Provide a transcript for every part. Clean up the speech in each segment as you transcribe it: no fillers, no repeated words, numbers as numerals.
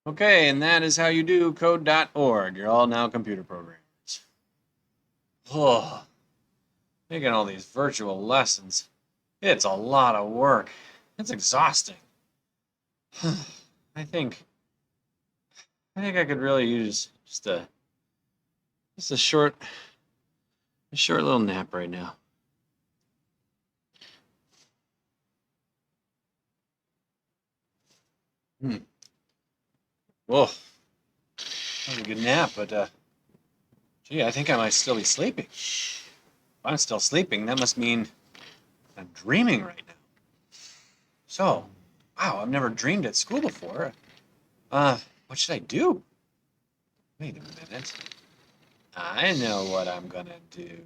Okay, and that is how you do code.org. You're all now computer programmers. Oh, making all these virtual lessons. It's a lot of work. It's exhausting. I think I could really use just a short little nap right now. Hmm. Whoa, that was a good nap, but gee, I think I might still be sleeping. If I'm still sleeping, that must mean I'm dreaming right now. So, wow, I've never dreamed at school before. What should I do? Wait a minute. I know what I'm gonna do.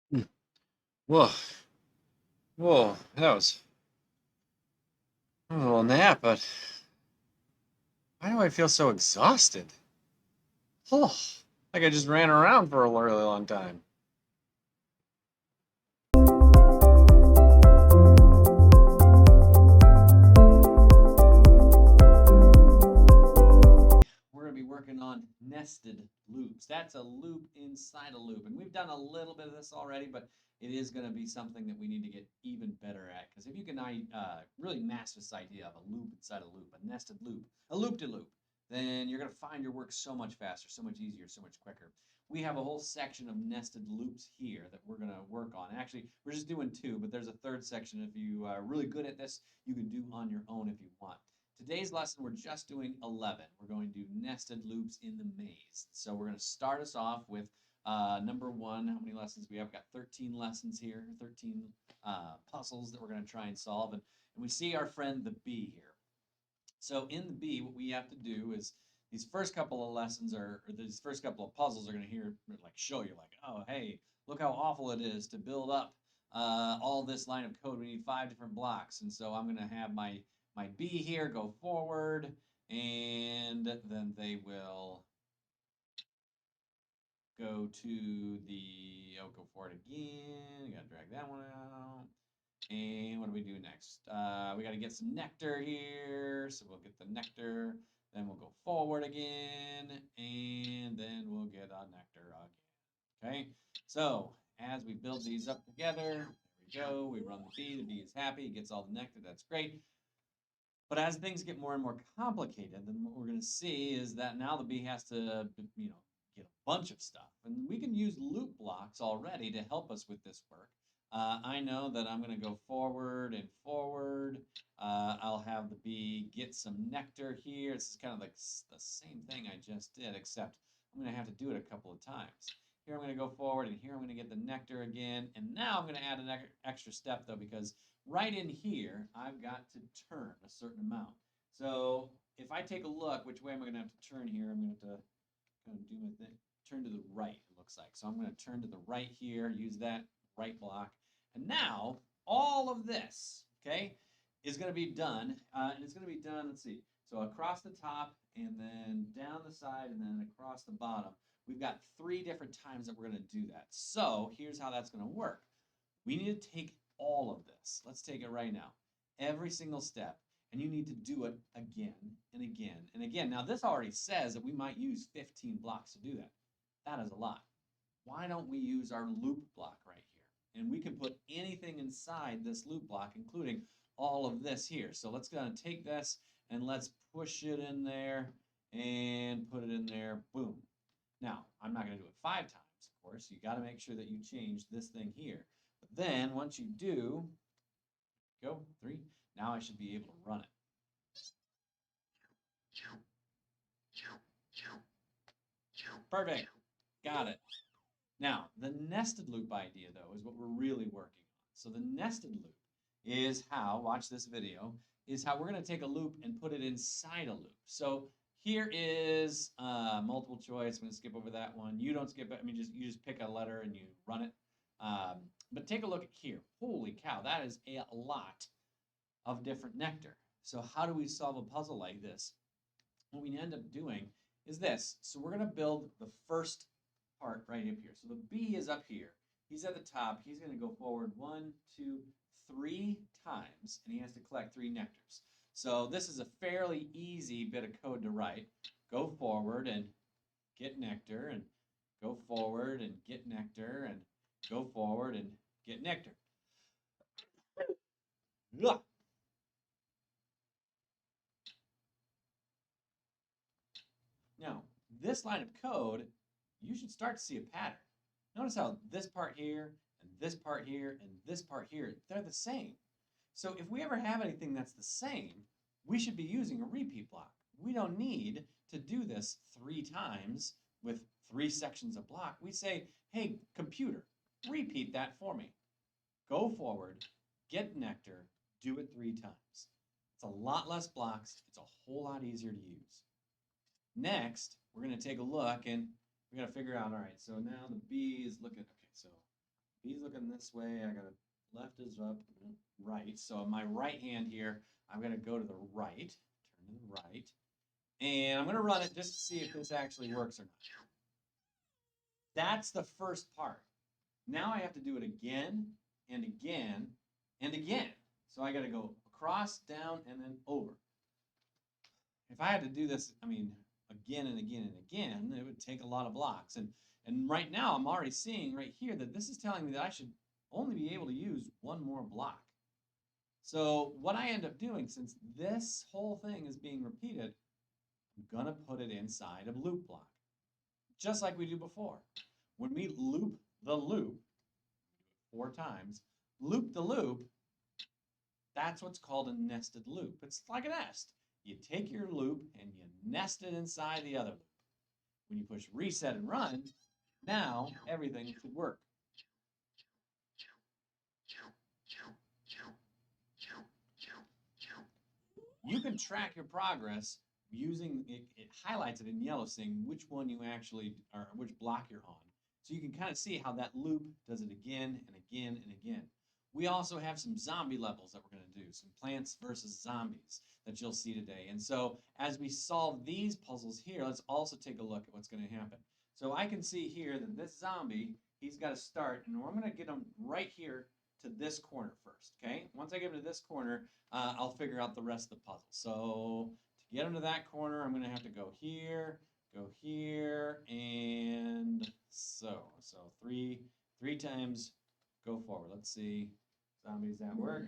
Hmm. Whoa, whoa, that was a little nap, but why do I feel so exhausted? Oh, like I just ran around for a really long time. We're going to be working on nested loops. That's a loop inside a loop. And we've done a little bit of this already, but it is going to be something that we need to get even better at. Because if you can really master this idea of a loop inside a loop, a nested loop, a loop to loop, then you're going to find your work so much faster, so much easier, so much quicker. We have a whole section of nested loops here that we're going to work on. Actually, we're just doing two, but there's a third section. If you are really good at this, you can do on your own if you want. Today's lesson, we're just doing 11. We're going to do nested loops in the maze. So we're going to start us off with number one. How many lessons we have? We've got 13 lessons here, 13 puzzles that we're going to try and solve. And we see our friend the bee here. So in the bee, what we have to do is these first couple of lessons or these first couple of puzzles are going to show you like, oh, hey, look how awful it is to build up all this line of code. We need 5 different blocks. And so I'm going to have my bee here go forward, and then they will go to go forward again. You gotta drag that one out. And what do we do next? We got to get some nectar here. So we'll get the nectar. Then we'll go forward again. And then we'll get a nectar again. Okay. So as we build these up together, there we go. We run the bee. The bee is happy. It gets all the nectar. That's great. But as things get more and more complicated, then what we're going to see is that now the bee has to, get a bunch of stuff. And we can use loop blocks already to help us with this work. I know that I'm going to go forward and forward. I'll have the bee get some nectar here. It's kind of like the same thing I just did, except I'm going to have to do it a couple of times. Here I'm going to go forward, and here I'm going to get the nectar again. And now I'm going to add an extra step, though, because right in here, I've got to turn a certain amount. So if I take a look, which way am I going to have to turn here? I'm going to have to kind of do my thing. Turn to the right, it looks like. So I'm going to turn to the right here, use that right block. And now all of this, okay, is going to be done. And it's going to be done, let's see. So across the top and then down the side and then across the bottom. We've got 3 different times that we're going to do that. So here's how that's going to work. We need to take all of this. Let's take it right now. Every single step. And you need to do it again and again and again. Now, this already says that we might use 15 blocks to do that. That is a lot. Why don't we use our loop block right here? And we can put anything inside this loop block, including all of this here. So let's go and take this and let's push it in there and put it in there. Boom. Now, I'm not going to do it 5 times, of course. You got to make sure that you change this thing here. But then once you do, go 3. Now I should be able to run it. Perfect. Got it. Now, the nested loop idea, though, is what we're really working on. So the nested loop is how, watch this video, is how we're going to take a loop and put it inside a loop. So here is multiple choice. I'm going to skip over that one. You don't skip it. I mean, you just pick a letter and you run it. But take a look at here. Holy cow, that is a lot of different nectar. So how do we solve a puzzle like this? What we end up doing is this. So we're going to build the first part right up here. So the bee is up here. He's at the top. He's going to go forward 1, 2, 3 times, and he has to collect 3 nectars. So this is a fairly easy bit of code to write. Go forward and get nectar, and go forward and get nectar, and go forward and get nectar. Ugh. Now, this line of code, you should start to see a pattern. Notice how this part here, and this part here, and this part here, they're the same. So if we ever have anything that's the same, we should be using a repeat block. We don't need to do this 3 times with 3 sections of block. We say, hey, computer, repeat that for me. Go forward, get nectar, do it 3 times. It's a lot less blocks. It's a whole lot easier to use. Next, we're going to take a look, and we got to figure out, all right, so now the bee is looking, okay, so bee's looking this way. I got to, left is up, right. So my right hand here, I'm going to go to the right, turn to the right, and I'm going to run it just to see if this actually works or not. That's the first part. Now I have to do it again and again and again. So I got to go across, down, and then over. If I had to do this, I mean, again and again and again, it would take a lot of blocks. And right now, I'm already seeing right here that this is telling me that I should only be able to use 1 more block. So what I end up doing, since this whole thing is being repeated, I'm going to put it inside of loop block, just like we do before. When we loop the loop 4 times, loop the loop, that's what's called a nested loop. It's like a nest. You take your loop and you nest it inside the other loop. When you push reset and run, now everything should work. You can track your progress using it. It highlights it in yellow, saying which one you actually, or which block you're on. So you can kind of see how that loop does it again and again and again. We also have some zombie levels that we're going to do, some plants versus zombies that you'll see today. And so as we solve these puzzles here, let's also take a look at what's going to happen. So I can see here that this zombie, he's got to start, and I'm going to get him right here to this corner first, okay? Once I get him to this corner, I'll figure out the rest of the puzzle. So to get him to that corner, I'm going to have to go here, and so 3 times go forward. Let's see. Zombies at work.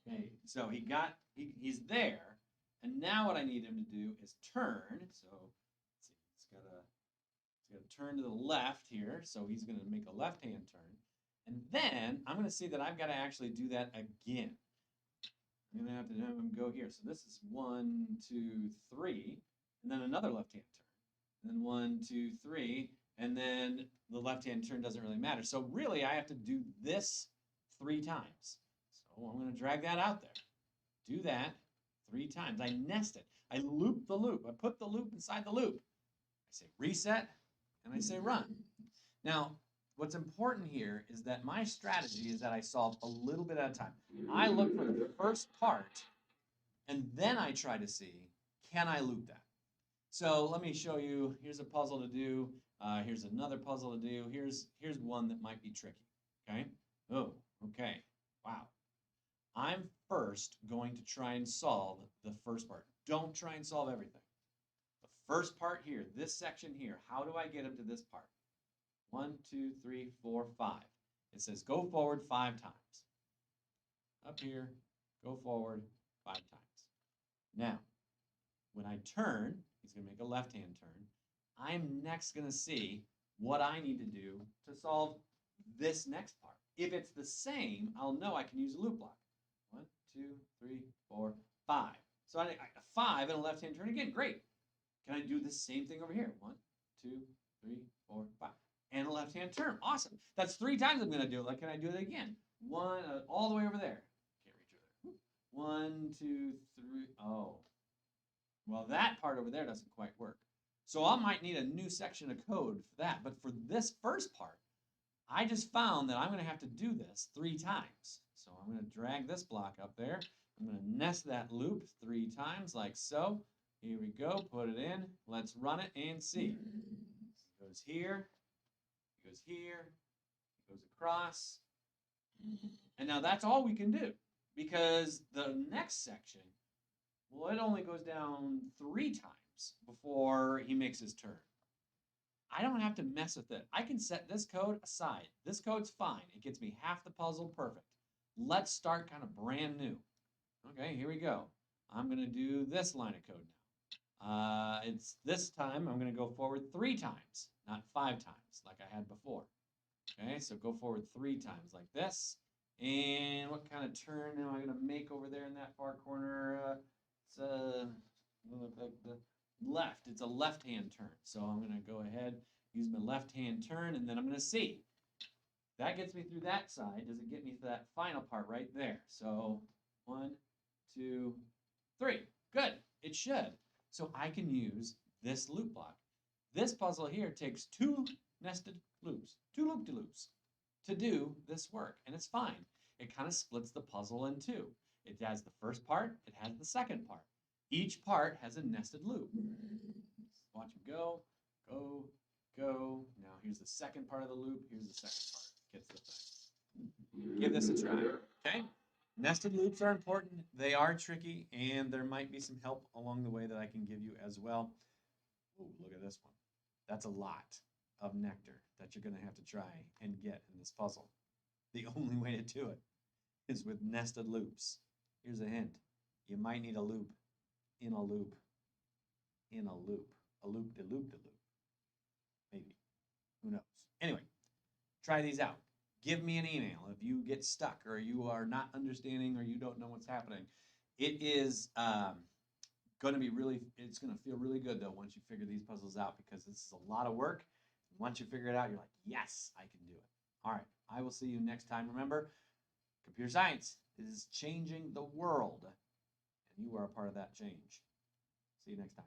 Okay, so he's there, and now what I need him to do is turn. So let's see, he's got to turn to the left here. So he's going to make a left-hand turn, and then I'm going to see that I've got to actually do that again. I'm going to have to have him go here. So this is 1, 2, 3, and then another left-hand turn, and then 1, 2, 3. And then the left-hand turn doesn't really matter. So really, I have to do this 3 times. So I'm going to drag that out there. Do that 3 times. I nest it. I loop the loop. I put the loop inside the loop. I say reset, and I say run. Now, what's important here is that my strategy is that I solve a little bit at a time. I look for the first part, and then I try to see, can I loop that? So let me show you. Here's a puzzle to do. Here's another puzzle to do. Here's one that might be tricky. Okay. Oh, okay. Wow. I'm first going to try and solve the first part. Don't try and solve everything. The first part here, this section here, how do I get him to this part? 1, 2, 3, 4, 5. It says go forward 5 times. Up here, go forward 5 times. Now, when I turn, he's going to make a left-hand turn. I'm next going to see what I need to do to solve this next part. If it's the same, I'll know I can use a loop block. 1, 2, 3, 4, 5. So a 5 and a left-hand turn again. Great. Can I do the same thing over here? 1, 2, 3, 4, 5. And a left-hand turn. Awesome. That's 3 times I'm going to do it. Like, can I do it again? One, all the way over there. Can't reach over there. 1, 2, 3. Oh. Well, that part over there doesn't quite work. So I might need a new section of code for that. But for this first part, I just found that I'm going to have to do this 3 times. So I'm going to drag this block up there. I'm going to nest that loop 3 times like so. Here we go. Put it in. Let's run it and see. It goes here. It goes here. It goes across. And now that's all we can do. Because the next section, well, it only goes down 3 times before he makes his turn. I don't have to mess with it. I can set this code aside. This code's fine. It gets me half the puzzle perfect. Let's start kind of brand new. Okay, here we go. I'm going to do this line of code now. It's this time I'm going to go forward 3 times, not 5 times like I had before. Okay, so go forward 3 times like this. And what kind of turn am I going to make over there in that far corner? It's the left. It's a left-hand turn. So I'm going to go ahead, use my left-hand turn, and then I'm going to see. That gets me through that side. Does it get me to that final part right there? So 1, 2, 3. Good. It should. So I can use this loop block. This puzzle here takes 2 nested loops, 2 loop-de-loops to do this work, and it's fine. It kind of splits the puzzle in 2. It has the first part, it has the second part. Each part has a nested loop. Watch him go, go, go. Now here's the second part of the loop. Here's the second part. Gets the thing. Give this a try, okay? Nested loops are important. They are tricky, and there might be some help along the way that I can give you as well. Ooh, look at this one. That's a lot of nectar that you're going to have to try and get in this puzzle. The only way to do it is with nested loops. Here's a hint. You might need a loop in a loop in a loop. A loop-de-loop-de-loop. Maybe. Who knows? Anyway, try these out. Give me an email if you get stuck or you are not understanding or you don't know what's happening. It is going to be it's going to feel really good, though, once you figure these puzzles out because this is a lot of work. Once you figure it out, you're like, yes, I can do it. All right, I will see you next time. Remember, computer science is changing the world, and you are a part of that change. See you next time.